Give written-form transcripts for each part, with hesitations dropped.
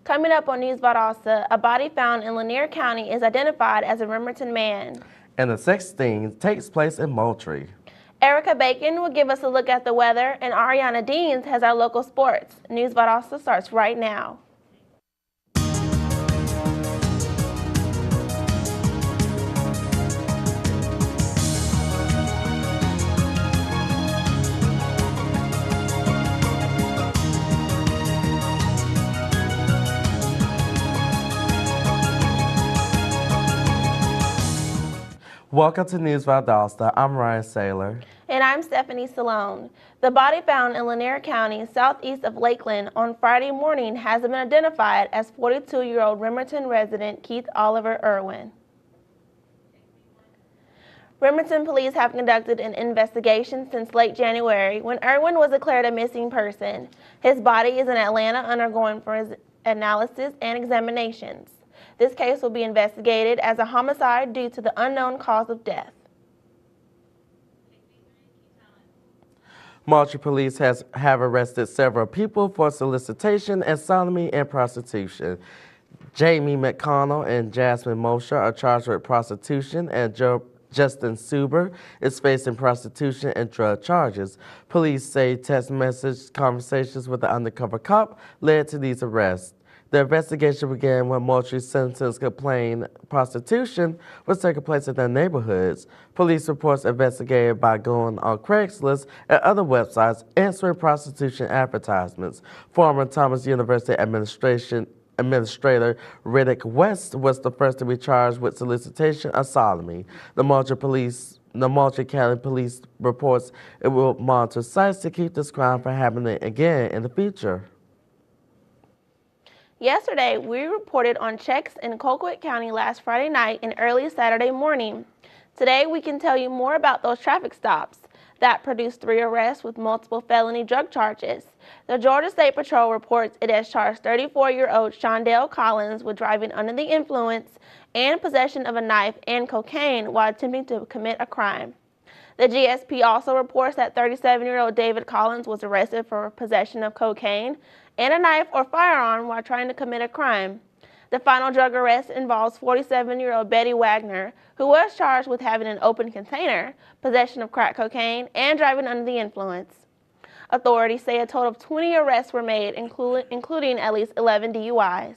Coming up on News Valdosta, a body found in Lanier County is identified as a Remington man. And the sex sting takes place in Moultrie. Erica Bacon will give us a look at the weather, and Ariana Deans has our local sports. News Valdosta starts right now. Welcome to News Valdosta. I'm Ryan Saylor. And I'm Stephanie Salone. The body found in Lanier County, southeast of Lakeland, on Friday morning has been identified as 42-year-old Remington resident Keith Oliver Irwin. Remington police have conducted an investigation since late January when Irwin was declared a missing person. His body is in Atlanta undergoing forensic analysis and examinations. This case will be investigated as a homicide due to the unknown cause of death. Moultrie police have arrested several people for solicitation and sodomy and prostitution. Jamie McConnell and Jasmine Mosher are charged with prostitution, and Justin Suber is facing prostitution and drug charges. Police say text message conversations with the undercover cop led to these arrests. The investigation began when Moultrie citizens complained prostitution was taking place in their neighborhoods. Police reports investigated by going on Craigslist and other websites answering prostitution advertisements. Former Thomas University Administrator Riddick West was the first to be charged with solicitation of sodomy. The Moultrie County Police reports it will monitor sites to keep this crime from happening again in the future. Yesterday, we reported on checks in Colquitt County last Friday night and early Saturday morning. Today, we can tell you more about those traffic stops that produced 3 arrests with multiple felony drug charges. The Georgia State Patrol reports it has charged 34-year-old Shondell Collins with driving under the influence and possession of a knife and cocaine while attempting to commit a crime. The GSP also reports that 37-year-old David Collins was arrested for possession of cocaine and a knife or firearm while trying to commit a crime. The final drug arrest involves 47-year-old Betty Wagner, who was charged with having an open container, possession of crack cocaine, and driving under the influence. Authorities say a total of 20 arrests were made, including at least 11 DUIs.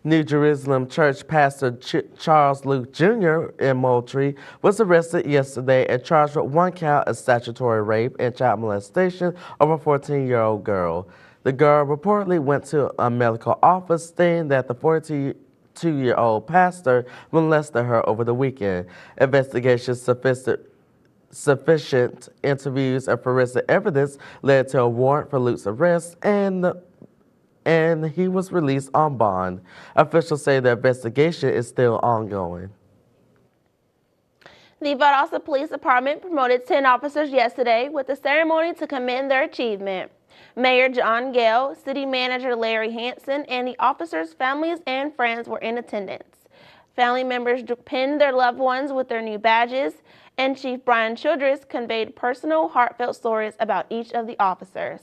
New Jerusalem Church pastor Charles Luke Jr. in Moultrie was arrested yesterday and charged with 1 count of statutory rape and child molestation of a 14-year-old girl. The girl reportedly went to a medical office stating that the 42-year-old pastor molested her over the weekend. Investigations sufficient interviews and forensic evidence led to a warrant for Luke's arrest, and he was released on bond. Officials say the investigation is still ongoing. The Valdosta Police Department promoted 10 officers yesterday with a ceremony to commend their achievement. Mayor John Gale, City Manager Larry Hanson, and the officers' families and friends were in attendance. Family members pinned their loved ones with their new badges, and Chief Brian Childress conveyed personal, heartfelt stories about each of the officers.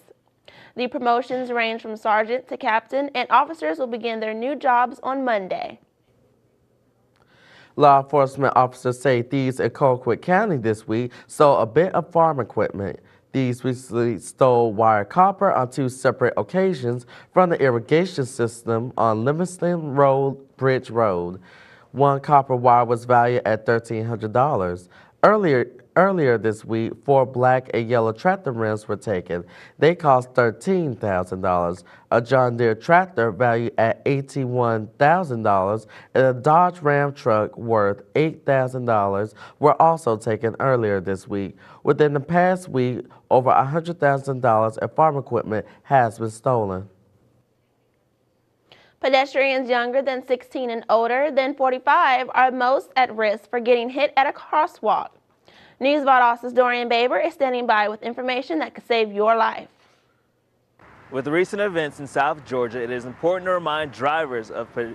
The promotions range from sergeant to captain, and officers will begin their new jobs on Monday. Law enforcement officers say thieves in Colquitt County this week stole a bit of farm equipment. Thieves recently stole wire copper on 2 separate occasions from the irrigation system on Livingston Road, Bridge Road. 1 copper wire was valued at $1,300. Earlier this week, 4 black and yellow tractor rims were taken. They cost $13,000. A John Deere tractor valued at $81,000 and a Dodge Ram truck worth $8,000 were also taken earlier this week. Within the past week, over $100,000 in farm equipment has been stolen. Pedestrians younger than 16 and older than 45 are most at risk for getting hit at a crosswalk. News Valdosta's Dorian Baber is standing by with information that could save your life. With recent events in South Georgia, it is important to remind drivers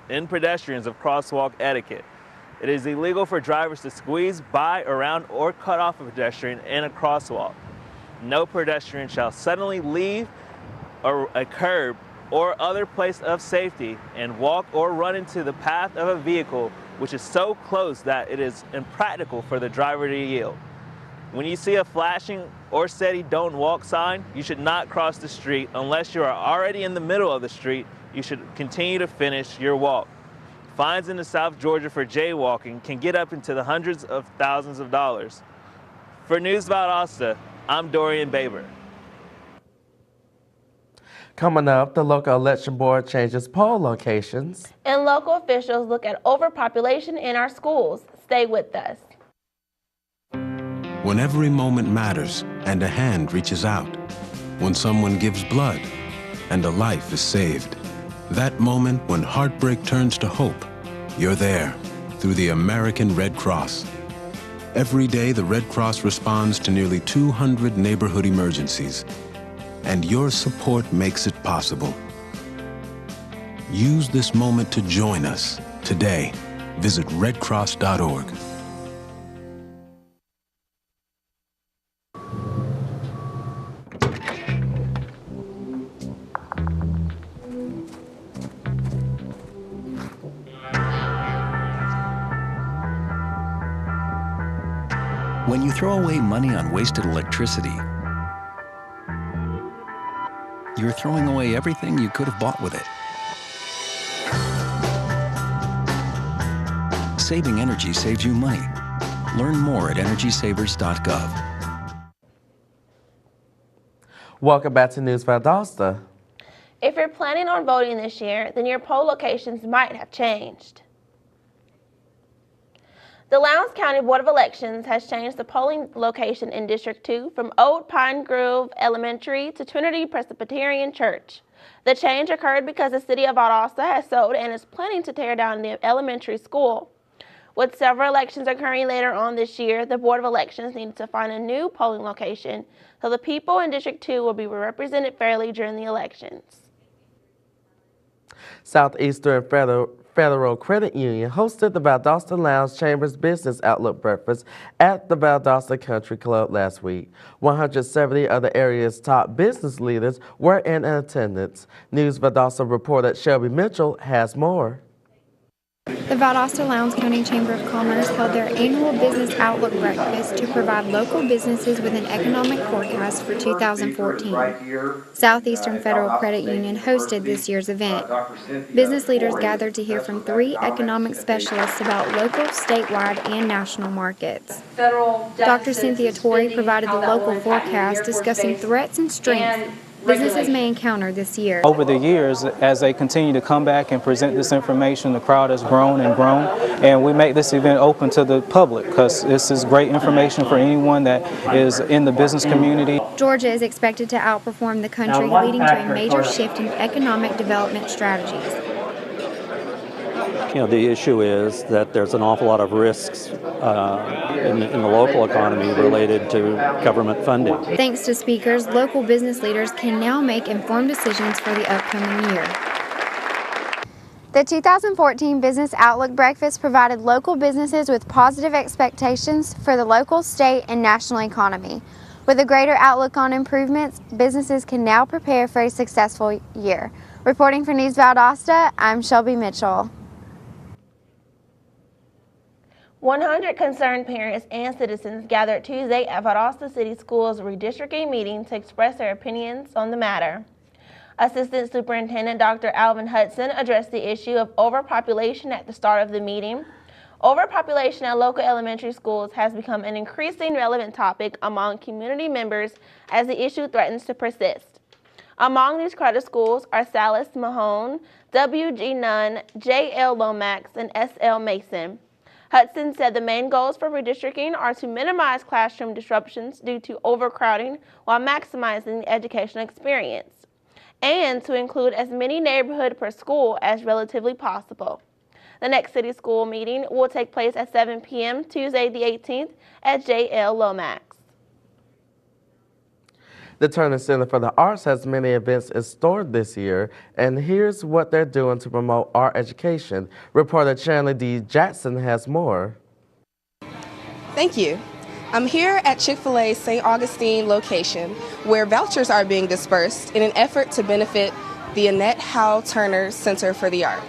and pedestrians of crosswalk etiquette. It is illegal for drivers to squeeze by, around, or cut off a pedestrian in a crosswalk. No pedestrian shall suddenly leave a curb or other place of safety and walk or run into the path of a vehicle which is so close that it is impractical for the driver to yield. When you see a flashing or steady don't walk sign, you should not cross the street unless you are already in the middle of the street. You should continue to finish your walk. Fines in the South Georgia for jaywalking can get up into the hundreds of thousands of dollars. For News Valdosta, I'm Dorian Baber. Coming up, the local election board changes poll locations. And local officials look at overpopulation in our schools. Stay with us. When every moment matters and a hand reaches out, when someone gives blood and a life is saved, that moment when heartbreak turns to hope, you're there through the American Red Cross. Every day, the Red Cross responds to nearly 200 neighborhood emergencies, and your support makes it possible. Use this moment to join us today. Visit redcross.org. When you throw away money on wasted electricity, you're throwing away everything you could have bought with it. Saving energy saves you money. Learn more at energysavers.gov. Welcome back to News Valdosta. If you're planning on voting this year, then your poll locations might have changed. The Lowndes County Board of Elections has changed the polling location in District 2 from Old Pine Grove Elementary to Trinity Presbyterian Church. The change occurred because the city of Valdosta has sold and is planning to tear down the elementary school. With several elections occurring later on this year, the Board of Elections needed to find a new polling location so the people in District 2 will be represented fairly during the elections. Southeastern Federal Credit Union hosted the Valdosta Lounge Chamber's Business Outlook Breakfast at the Valdosta Country Club last week. 170 of the area's top business leaders were in attendance. News Valdosta reporter Shelby Mitchell has more. The Valdosta Lowndes County Chamber of Commerce held their annual Business Outlook Breakfast to provide local businesses with an economic forecast for 2014. Southeastern Federal Credit Union hosted this year's event. Business leaders gathered to hear from 3 economic specialists about local, statewide, and national markets. Dr. Cynthia Torrey provided the local forecast discussing threats and strengths businesses may encounter this year. Over the years, as they continue to come back and present this information, the crowd has grown and grown, and we make this event open to the public because this is great information for anyone that is in the business community. Georgia is expected to outperform the country, leading to a major shift in economic development strategies. You know, the issue is that there's an awful lot of risks in the local economy related to government funding. Thanks to speakers, local business leaders can now make informed decisions for the upcoming year. The 2014 Business Outlook Breakfast provided local businesses with positive expectations for the local, state, and national economy. With a greater outlook on improvements, businesses can now prepare for a successful year. Reporting for News Valdosta, I'm Shelby Mitchell. 100 concerned parents and citizens gathered Tuesday at Valdosta City Schools' redistricting meeting to express their opinions on the matter. Assistant Superintendent Dr. Alvin Hudson addressed the issue of overpopulation at the start of the meeting. Overpopulation at local elementary schools has become an increasingly relevant topic among community members as the issue threatens to persist. Among these credit schools are Salis Mahone, W.G. Nunn, J.L. Lomax, and S.L. Mason. Hudson said the main goals for redistricting are to minimize classroom disruptions due to overcrowding while maximizing the educational experience, and to include as many neighborhoods per school as relatively possible. The next city school meeting will take place at 7 p.m. Tuesday the 18th at J.L. Lomax. The Turner Center for the Arts has many events in store this year, and here's what they're doing to promote art education. Reporter Chandler D. Jackson has more. Thank you. I'm here at Chick-fil-A's St. Augustine location, where vouchers are being dispersed in an effort to benefit the Annette Howe Turner Center for the Arts.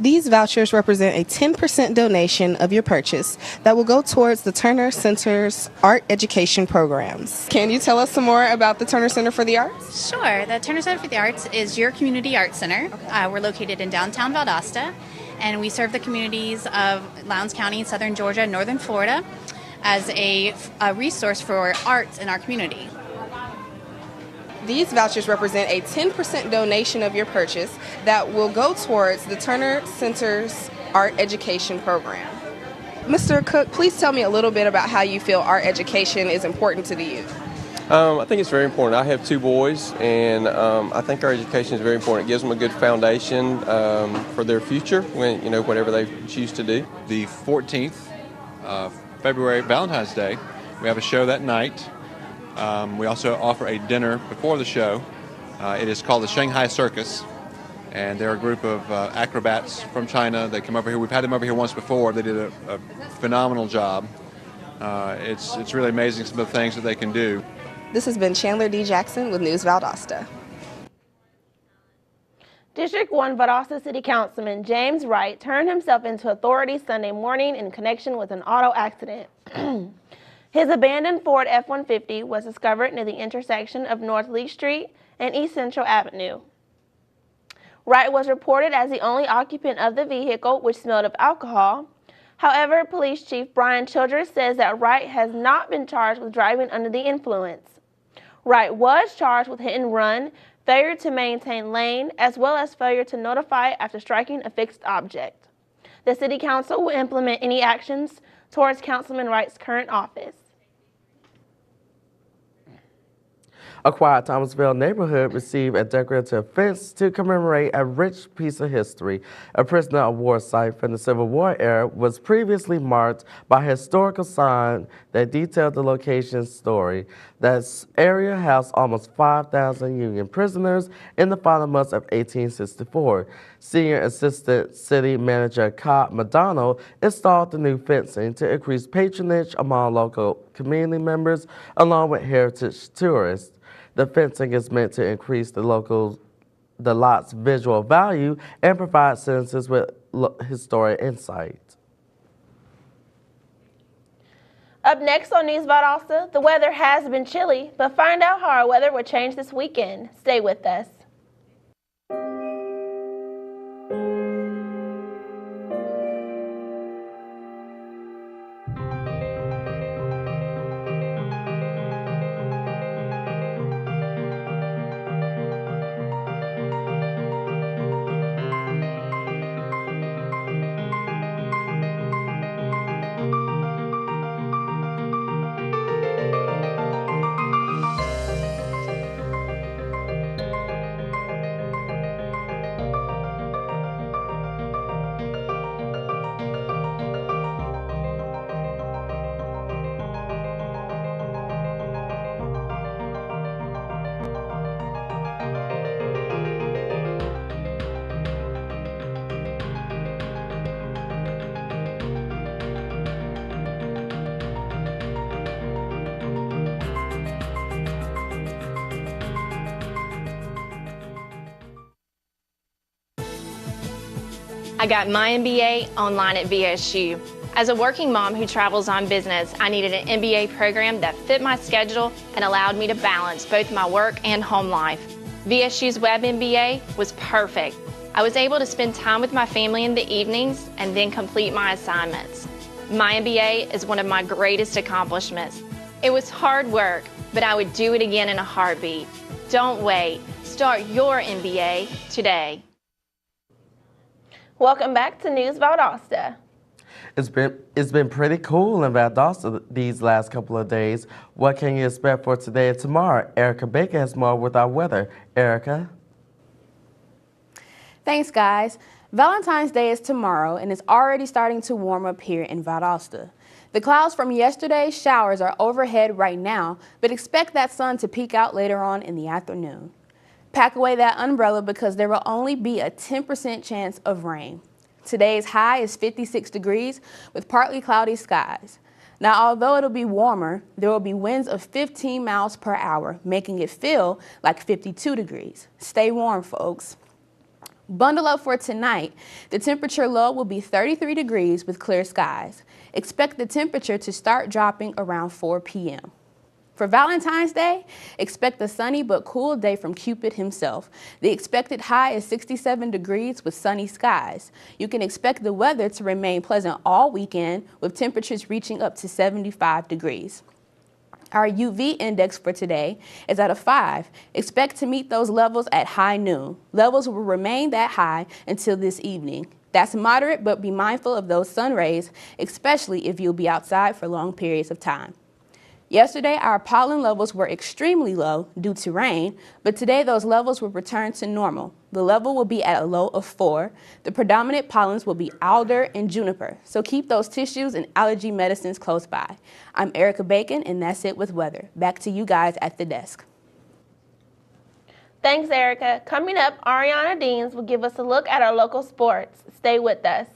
These vouchers represent a 10% donation of your purchase that will go towards the Turner Center's art education programs. Can you tell us some more about the Turner Center for the Arts? Sure. The Turner Center for the Arts is your community art center. We're located in downtown Valdosta, and we serve the communities of Lowndes County, southern Georgia, and northern Florida as a resource for arts in our community. These vouchers represent a 10% donation of your purchase that will go towards the Turner Center's art education program. Mr. Cook, please tell me a little bit about how you feel art education is important to the youth. I think it's very important. I have 2 boys, and I think our education is very important. It gives them a good foundation for their future, whatever they choose to do. The 14th of February, Valentine's Day, we have a show that night. We also offer a dinner before the show. It is called the Shanghai Circus, and they're a group of acrobats from China. They come over here. We've had them over here once before. They did a phenomenal job. It's really amazing some of the things that they can do. This has been Chandler D. Jackson with News Valdosta. District 1 Valdosta City Councilman James Wright turned himself into authorities Sunday morning in connection with an auto accident. His abandoned Ford F-150 was discovered near the intersection of North Lee Street and East Central Avenue. Wright was reported as the only occupant of the vehicle, which smelled of alcohol. However, Police Chief Brian Childress says that Wright has not been charged with driving under the influence. Wright was charged with hit and run, failure to maintain lane, as well as failure to notify after striking a fixed object. The City Council will implement any actions towards Councilman Wright's current office. A quiet Thomasville neighborhood received a decorative fence to commemorate a rich piece of history. A prisoner of war site from the Civil War era was previously marked by a historical sign that detailed the location's story. That area housed almost 5,000 Union prisoners in the final months of 1864. Senior Assistant City Manager Cobb McDonald installed the new fencing to increase patronage among local community members along with heritage tourists. The fencing is meant to increase the lot's visual value and provide citizens with historic insight. Up next on News Valdosta, the weather has been chilly, but find out how our weather will change this weekend. Stay with us. I got my MBA online at VSU. As a working mom who travels on business, I needed an MBA program that fit my schedule and allowed me to balance both my work and home life. VSU's Web MBA was perfect. I was able to spend time with my family in the evenings and then complete my assignments. My MBA is one of my greatest accomplishments. It was hard work, but I would do it again in a heartbeat. Don't wait. Start your MBA today. Welcome back to News Valdosta. It's been pretty cool in Valdosta these last couple of days. What can you expect for today and tomorrow? Erica Baker has more with our weather. Erica? Thanks, guys. Valentine's Day is tomorrow, and it's already starting to warm up here in Valdosta. The clouds from yesterday's showers are overhead right now, but expect that sun to peek out later on in the afternoon. Pack away that umbrella because there will only be a 10% chance of rain. Today's high is 56 degrees with partly cloudy skies. Now, although it'll be warmer, there will be winds of 15 miles per hour, making it feel like 52 degrees. Stay warm, folks. Bundle up for tonight. The temperature low will be 33 degrees with clear skies. Expect the temperature to start dropping around 4 p.m. For Valentine's Day, expect a sunny but cool day from Cupid himself. The expected high is 67 degrees with sunny skies. You can expect the weather to remain pleasant all weekend with temperatures reaching up to 75 degrees. Our UV index for today is at a 5. Expect to meet those levels at high noon. Levels will remain that high until this evening. That's moderate, but be mindful of those sun rays, especially if you'll be outside for long periods of time. Yesterday, our pollen levels were extremely low due to rain, but today those levels will return to normal. The level will be at a low of 4. The predominant pollens will be alder and juniper, so keep those tissues and allergy medicines close by. I'm Erica Bacon, and that's it with weather. Back to you guys at the desk. Thanks, Erica. Coming up, Ariana Deans will give us a look at our local sports. Stay with us.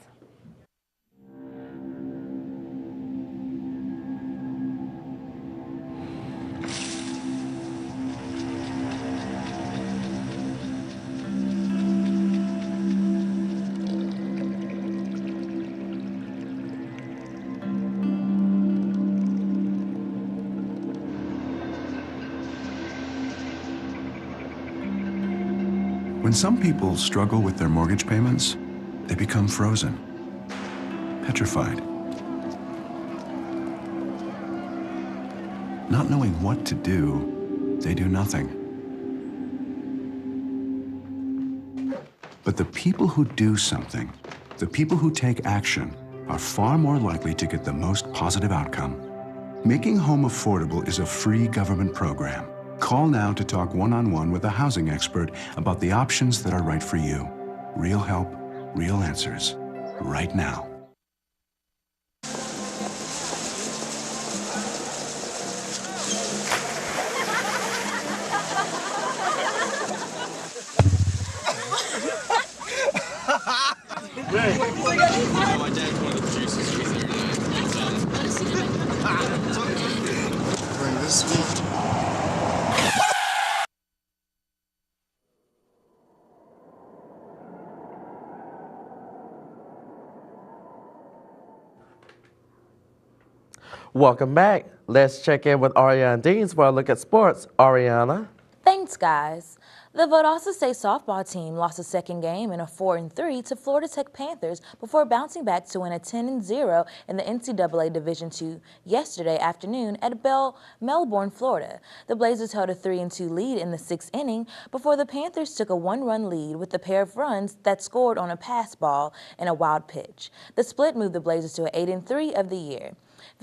When some people struggle with their mortgage payments, they become frozen, petrified. Not knowing what to do, they do nothing. But the people who do something, the people who take action, are far more likely to get the most positive outcome. Making home affordable is a free government program. Call now to talk one-on-one with a housing expert about the options that are right for you. Real help, real answers, right now. My dad's one of the producers who's there today. Bring this one. Welcome back. Let's check in with Ariana Deans for a look at sports. Ariana. Thanks, guys. The Valdosta State softball team lost a second game in a 4-3 to Florida Tech Panthers before bouncing back to win a 10-0 in the NCAA Division II yesterday afternoon at Melbourne, Florida. The Blazers held a 3-2 lead in the 6th inning before the Panthers took a 1-run lead with a pair of runs that scored on a pass ball and a wild pitch. The split moved the Blazers to an 8-3 of the year.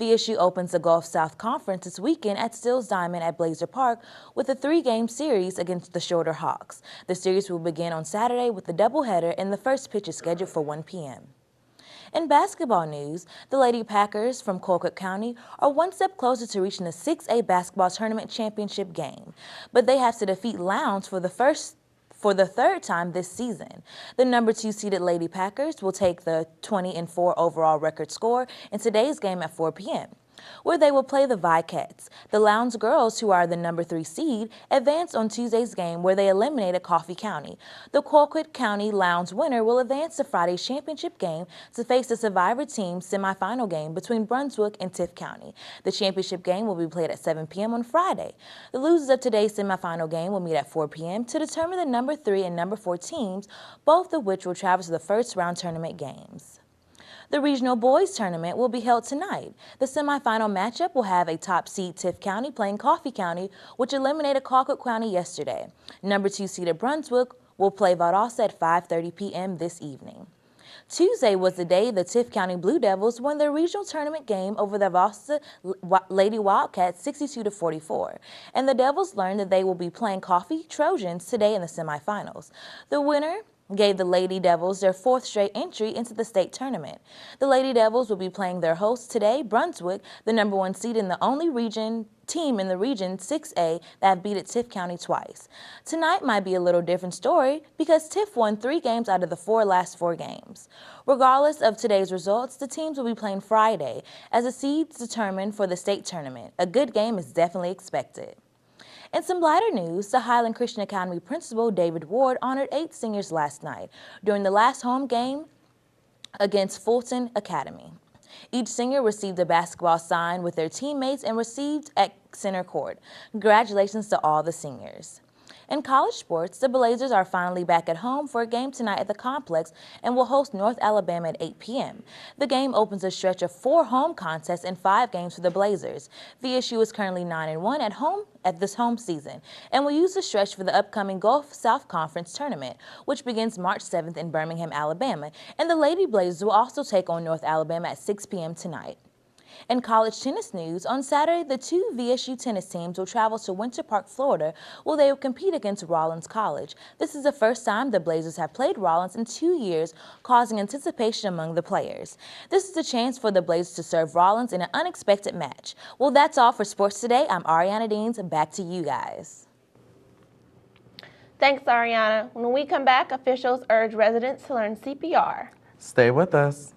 VSU opens the Gulf South Conference this weekend at Stills Diamond at Blazer Park with a 3-game series against the Shorter Hawks. The series will begin on Saturday with a doubleheader, and the first pitch is scheduled for 1 p.m. In basketball news, the Lady Packers from Colquitt County are one step closer to reaching the 6A basketball tournament championship game, but they have to defeat Lowndes for the third time this season. The number 2 seeded Lady Packers will take the 20-4 overall record score in today's game at 4 p.m., where they will play the Vicats. The Lowndes girls, who are the number 3 seed, advanced on Tuesday's game where they eliminated Coffee County. The Colquitt County Lowndes winner will advance to Friday's championship game to face the Survivor Team semifinal game between Brunswick and Tift County. The championship game will be played at 7 p.m. on Friday. The losers of today's semifinal game will meet at 4 p.m. to determine the number 3 and number 4 teams, both of which will travel to the first round tournament games. The regional boys tournament will be held tonight. The semifinal matchup will have a top seed Tift County playing Coffee County, which eliminated Colquitt County yesterday. Number 2 seeded Brunswick will play Valdosta at 5:30 p.m. this evening. Tuesday was the day the Tift County Blue Devils won their regional tournament game over the Valdosta Lady Wildcats 62-44, and the Devils learned that they will be playing Coffee Trojans today in the semifinals. The winner gave the Lady Devils their 4th straight entry into the state tournament. The Lady Devils will be playing their hosts today, Brunswick, the #1 seed in the only team in the region 6A that have beaten Tift County twice. Tonight might be a little different story because Tift won 3 games out of the last 4 games. Regardless of today's results, the teams will be playing Friday as the seeds determined for the state tournament. A good game is definitely expected. In some lighter news, the Highland Christian Academy principal David Ward honored 8 seniors last night during the last home game against Fulton Academy. Each senior received a basketball sign with their teammates and received at center court. Congratulations to all the seniors. In college sports, the Blazers are finally back at home for a game tonight at the complex and will host North Alabama at 8 p.m. The game opens a stretch of 4 home contests and 5 games for the Blazers. VSU is currently 9-1 at home at this home season and will use the stretch for the upcoming Gulf South Conference tournament, which begins March 7th in Birmingham, Alabama. And the Lady Blazers will also take on North Alabama at 6 p.m. tonight. In college tennis news, on Saturday, the 2 VSU tennis teams will travel to Winter Park, Florida, where they will compete against Rollins College. This is the first time the Blazers have played Rollins in 2 years, causing anticipation among the players. This is a chance for the Blazers to serve Rollins in an unexpected match. Well, that's all for sports today. I'm Ariana Deans, and back to you guys. Thanks, Ariana. When we come back, officials urge residents to learn CPR. Stay with us.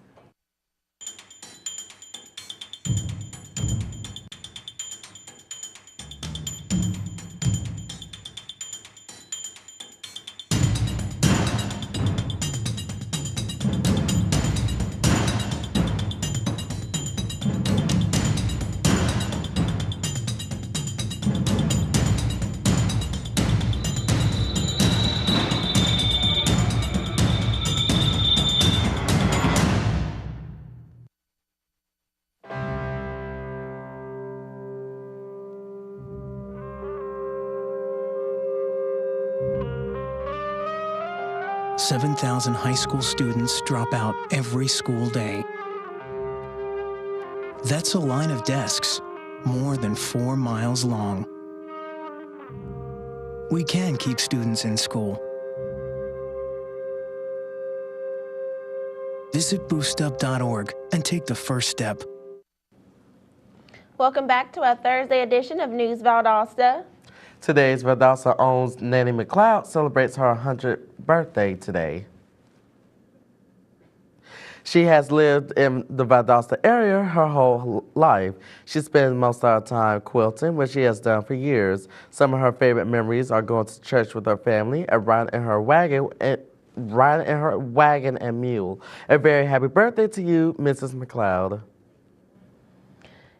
Seven 7,000 high school students drop out every school day. That's a line of desks more than 4 miles long. We can keep students in school. Visit boostup.org and take the first step. Welcome back to our Thursday edition of News Valdosta. Today's Valdosta owns Nanny McLeod celebrates her 100th birthday today. She has lived in the Valdosta area her whole life. She spends most of her time quilting, which she has done for years. Some of her favorite memories are going to church with her family and riding in her wagon and mule. A very happy birthday to you, Mrs. McLeod.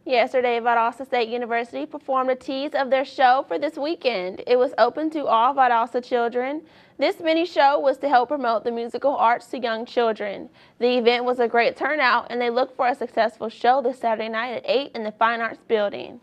Yesterday, Valdosta State University performed a tease of their show for this weekend. It was open to all Valdosta children. This mini show was to help promote the musical arts to young children. The event was a great turnout, and they look for a successful show this Saturday night at 8 in the Fine Arts Building.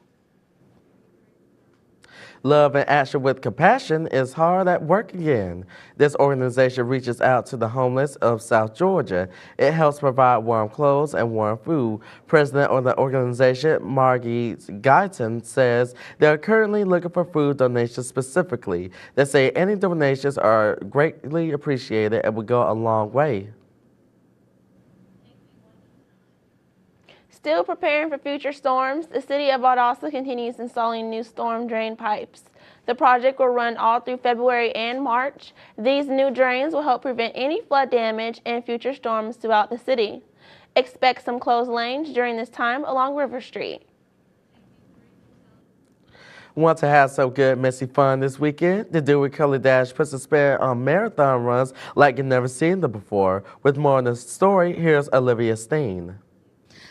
Love and Action with Compassion is hard at work again. This organization reaches out to the homeless of South Georgia. It helps provide warm clothes and warm food. President of the organization, Margie Guyton, says they are currently looking for food donations specifically. They say any donations are greatly appreciated and will go a long way. Still preparing for future storms, the city of Valdosta continues installing new storm drain pipes. The project will run all through February and March. These new drains will help prevent any flood damage and future storms throughout the city. Expect some closed lanes during this time along River Street. Want to have some good, messy fun this weekend? The Dewey Color Dash puts a spin on marathon runs like you've never seen them before. With more on the story, here's Olivia Steen.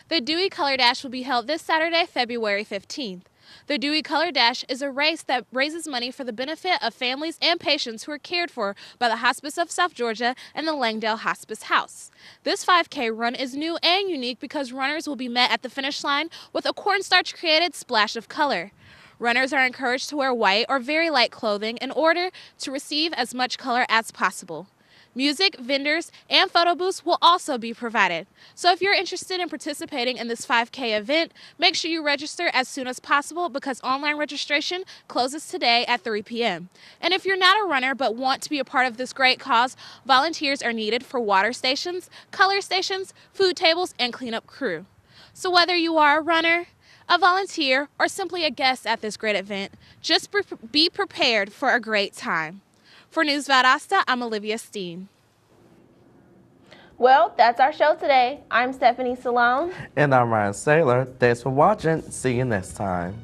The Dewey Color Dash will be held this Saturday, February 15th. The Dewey Color Dash is a race that raises money for the benefit of families and patients who are cared for by the Hospice of South Georgia and the Langdale Hospice House. This 5K run is new and unique because runners will be met at the finish line with a cornstarch-created splash of color. Runners are encouraged to wear white or very light clothing in order to receive as much color as possible. Music, vendors, and photo booths will also be provided. So if you're interested in participating in this 5K event, make sure you register as soon as possible because online registration closes today at 3 p.m. And if you're not a runner but want to be a part of this great cause, volunteers are needed for water stations, color stations, food tables, and cleanup crew. So whether you are a runner, a volunteer, or simply a guest at this great event, just be prepared for a great time. For News Valdosta, I'm Olivia Steen. Well, that's our show today. I'm Stephanie Salone. And I'm Ryan Saylor. Thanks for watching. See you next time.